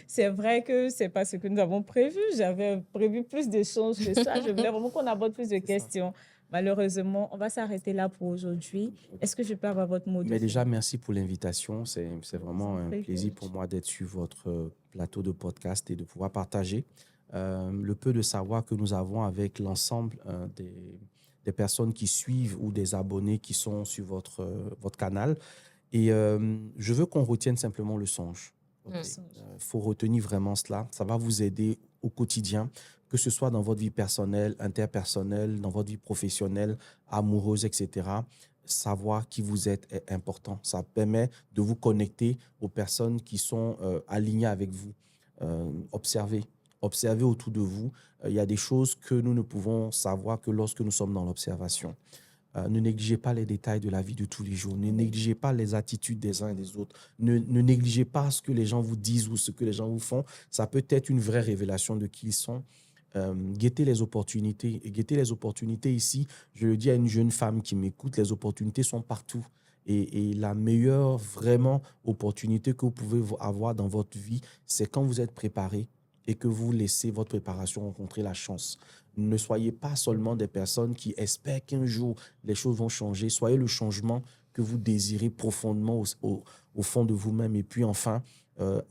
c'est vrai que ce n'est pas ce que nous avons prévu. J'avais prévu plus d'échanges que ça. Je voulais vraiment qu'on aborde plus de questions. Malheureusement, on va s'arrêter là pour aujourd'hui. Est-ce que je peux avoir votre mot de fin? Mais déjà, merci pour l'invitation. C'est vraiment un plaisir coach. pour moi d'être sur votre plateau de podcast et de pouvoir partager le peu de savoir que nous avons avec l'ensemble des personnes qui suivent ou des abonnés qui sont sur votre canal. Et je veux qu'on retienne simplement le songe. Il faut retenir vraiment cela. Ça va vous aider au quotidien, que ce soit dans votre vie personnelle, interpersonnelle, dans votre vie professionnelle, amoureuse, etc. Savoir qui vous êtes est important. Ça permet de vous connecter aux personnes qui sont alignées avec vous. Observez autour de vous. Il y a des choses que nous ne pouvons savoir que lorsque nous sommes dans l'observation. Ne négligez pas les détails de la vie de tous les jours. Ne négligez pas les attitudes des uns et des autres. Ne négligez pas ce que les gens vous disent ou ce que les gens vous font. Ça peut être une vraie révélation de qui ils sont. Guettez les opportunités. Et guettez les opportunités ici, je le dis à une jeune femme qui m'écoute, les opportunités sont partout. Et la meilleure vraiment opportunité que vous pouvez avoir dans votre vie, c'est quand vous êtes préparé et que vous laissez votre préparation rencontrer la chance. Ne soyez pas seulement des personnes qui espèrent qu'un jour les choses vont changer. Soyez le changement que vous désirez profondément au fond de vous-même. Et puis enfin,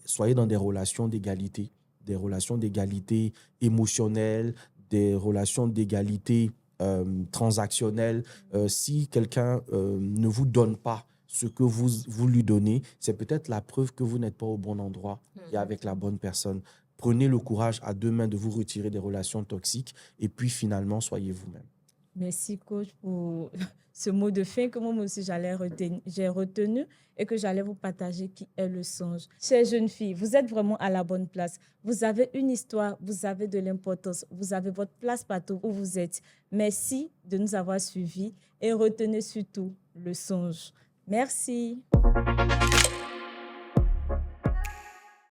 soyez dans des relations d'égalité émotionnelles, des relations d'égalité transactionnelles. Si quelqu'un ne vous donne pas ce que vous lui donnez, c'est peut-être la preuve que vous n'êtes pas au bon endroit et avec la bonne personne. Prenez le courage à deux mains de vous retirer des relations toxiques et puis finalement, soyez vous-même. Merci, coach, pour ce mot de fin que moi aussi j'ai retenu et que j'allais vous partager, qui est le songe. Chère jeune fille, vous êtes vraiment à la bonne place. Vous avez une histoire, vous avez de l'importance, vous avez votre place partout où vous êtes. Merci de nous avoir suivis et retenez surtout le songe. Merci.